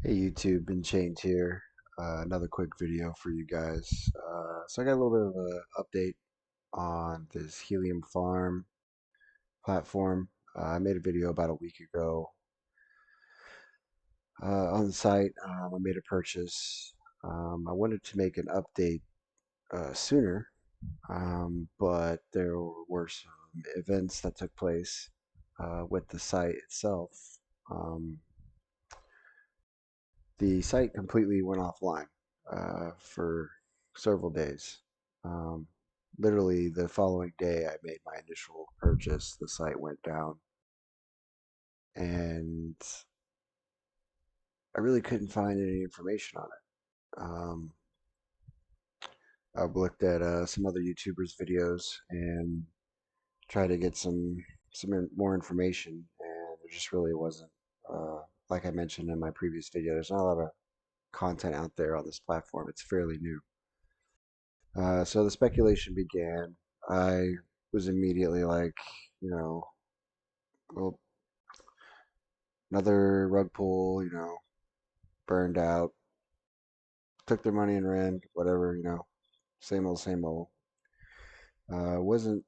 Hey YouTube, been Chained here. Another quick video for you guys. So I got a little bit of an update on this Helium Farm platform. I made a video about a week ago on the site. I made a purchase. I wanted to make an update sooner, but there were some events that took place with the site itself. Um, the site completely went offline for several days. Um, Literally, the following day I made my initial purchase, the site went down, and I really couldn't find any information on it. I've looked at some other YouTubers' videos and tried to get more information, and there just really wasn't. Uh, like I mentioned in my previous video, there's not a lot of content out there on this platform. It's fairly new. So the speculation began. I was immediately like, you know, well, another rug pull, burned out, took their money and ran, whatever, same old, same old. Wasn't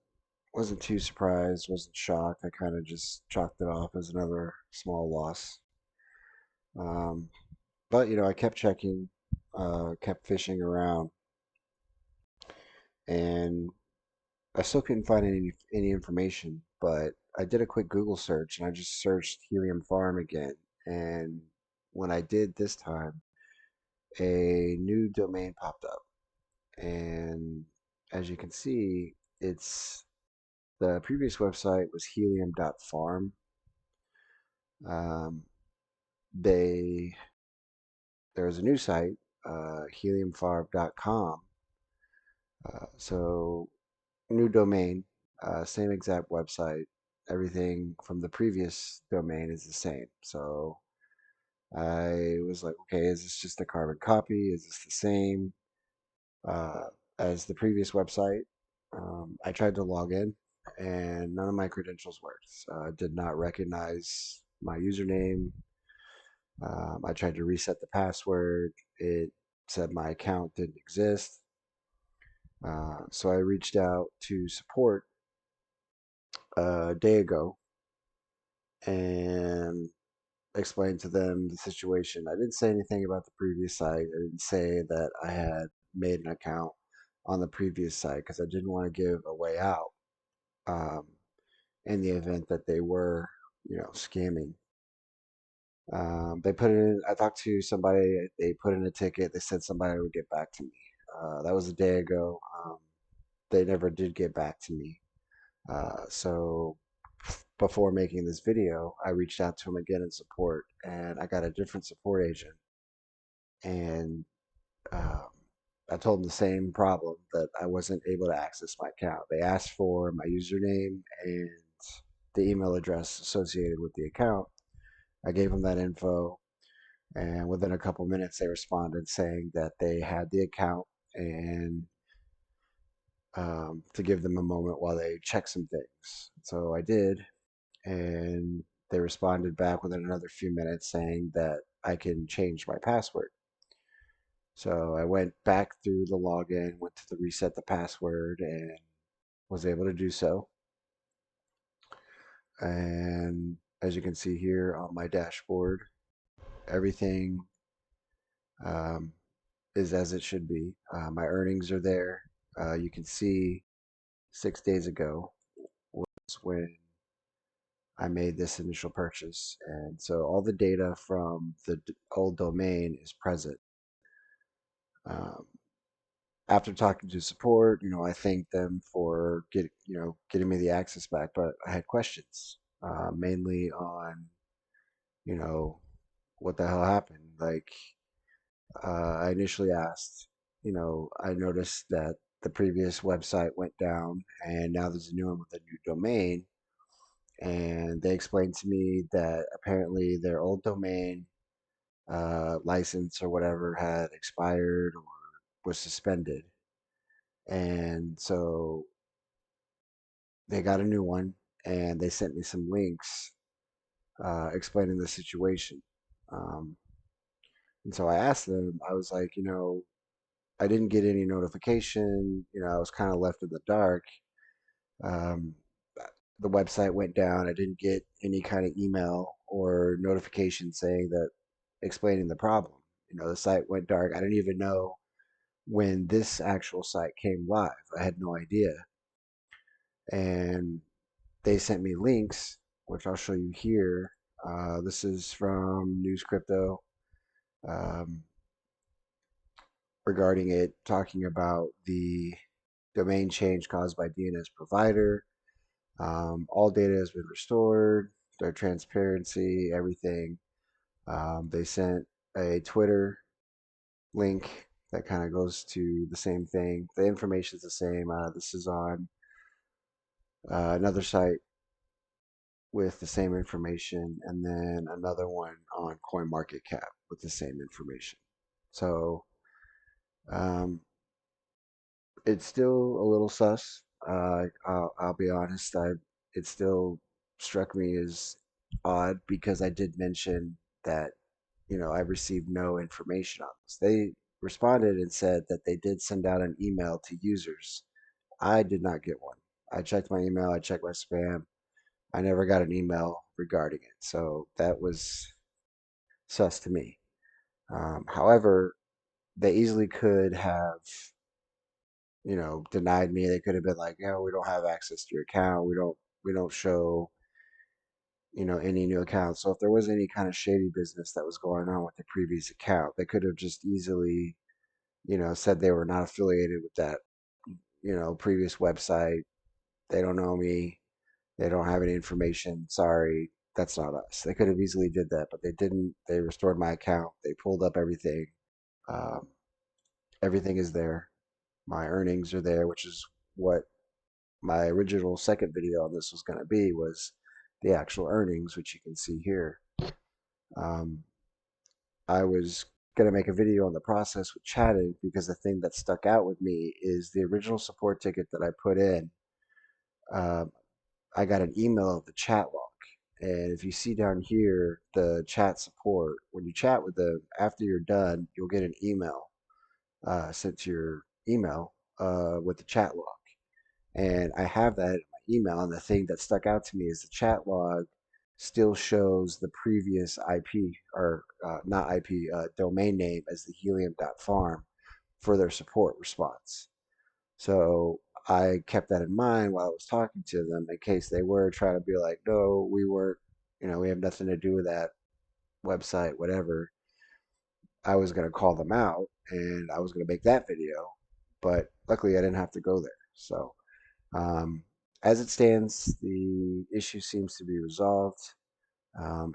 too surprised, wasn't shocked. I kind of just chalked it off as another small loss. Um, but I kept checking, kept fishing around, and I still couldn't find any information, but I did a quick Google search and I just searched Helium Farm again. And when I did this time, a new domain popped up. And as you can see, it's the previous website was helium.farm. Um, they there was a new site, heliumfarm.com. So new domain, same exact website. Everything from the previous domain is the same. So I was like, okay, is this just a carbon copy? Is this the same uh, as the previous website? I tried to log in and none of my credentials worked. Did not recognize my username. I tried to reset the password. It said my account didn't exist. So I reached out to support a day ago and explained to them the situation. I didn't say anything about the previous site. I didn't say that I had made an account on the previous site because I didn't want to give a way out um, in the event that they were, scamming. They put it in. I talked to somebody. They put in a ticket. They said somebody would get back to me. That was a day ago. They never did get back to me. So before making this video, I reached out to him again in support, and I got a different support agent. And um, I told them the same problem that I wasn't able to access my account. They asked for my username and the email address associated with the account. I gave them that info, and within a couple minutes, they responded saying that they had the account and to give them a moment while they check some things. So I did, and they responded back within another few minutes saying that I can change my password. So I went back through the login, went to the reset the password, and was able to do so. And as you can see here on my dashboard, everything um, is as it should be. My earnings are there. You can see 6 days ago was when I made this initial purchase. And so all the data from the old domain is present. Um, After talking to support, I thanked them for getting me the access back, but I had questions, mainly on, you know, what the hell happened. Like, I initially asked, I noticed that the previous website went down and now there's a new one with a new domain. And they explained to me that apparently their old domain license or whatever had expired or was suspended. And so they got a new one and they sent me some links explaining the situation. Um, And so I asked them, I was like, I didn't get any notification. I was kind of left in the dark. Um, the website went down. I didn't get any kind of email or notification saying that, explaining the problem. The site went dark. I didn't even know when this actual site came live. I had no idea. And they sent me links, which I'll show you here. This is from News Crypto, um, regarding it, talking about the domain change caused by DNS provider. All data has been restored, their transparency, everything. They sent a Twitter link that kind of goes to the same thing. The information is the same. This is on another site with the same information, and then another one on CoinMarketCap with the same information. So um, it's still a little sus. I'll be honest. It still struck me as odd because I did mention that I received no information on this. They responded and said that they did send out an email to users. I did not get one. I checked my email. I checked my spam. I never got an email regarding it. So that was sus to me. However, they easily could have, denied me. They could have been like, we don't have access to your account. We don't show, any new accounts. So if there was any kind of shady business that was going on with the previous account, they could have just easily, said they were not affiliated with that, previous website. They don't know me. They don't have any information. Sorry, that's not us. They could have easily did that, but they didn't. They restored my account. They pulled up everything. Um, everything is there. My earnings are there, which is what my original second video on this was going to be, was the actual earnings, which you can see here. Um, I was going to make a video on the process with chatting because the thing that stuck out with me is the original support ticket that I put in. Um, I got an email of the chat log. And if you see down here, the chat support, when you chat with them, after you're done, you'll get an email sent to your email with the chat log. And I have that in my email. And the thing that stuck out to me is the chat log still shows the previous IP, or not IP, domain name as the helium.farm for their support response. So I kept that in mind while I was talking to them in case they were trying to be like, no, we weren't, we have nothing to do with that website, whatever. I was going to call them out and I was going to make that video, but luckily I didn't have to go there. So um, as it stands, the issue seems to be resolved.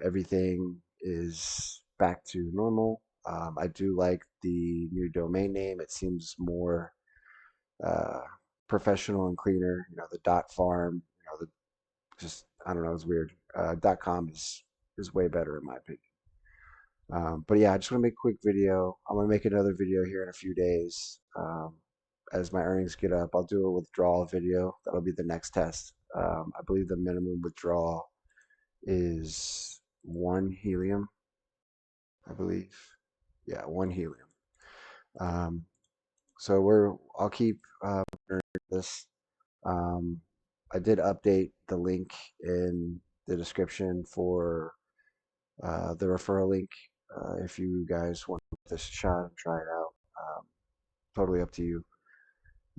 Everything is back to normal. I do like the new domain name. It seems more uh, professional and cleaner. The dot farm, the just I don't know, it's weird. .com is way better in my opinion. But yeah, I just want to make a quick video. I'm gonna make another video here in a few days. As my earnings get up, I'll do a withdrawal video. That'll be the next test. I believe the minimum withdrawal is 1 helium. I believe, yeah, 1 helium. Um, so I'll keep this. Um, I did update the link in the description for the referral link. If you guys want this shot and try it out, totally up to you.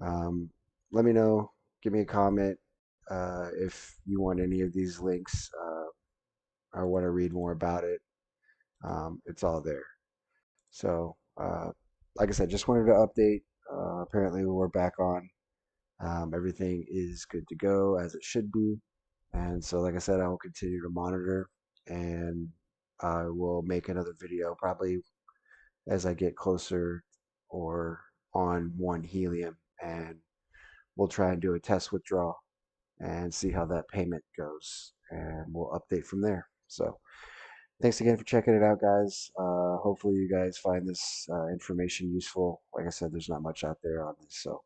Um, Let me know. Give me a comment if you want any of these links or want to read more about it. It's all there. So, like I said, just wanted to update. Apparently, we're back on. Everything is good to go as it should be. And so, like I said, I will continue to monitor and I will make another video probably as I get closer or on 1 helium. And we'll try and do a test withdrawal and see how that payment goes. And we'll update from there. So, thanks again for checking it out, guys. Hopefully, you guys find this information useful. Like I said, there's not much out there on this. So,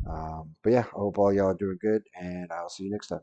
but yeah, I hope all y'all are doing good, and I'll see you next time.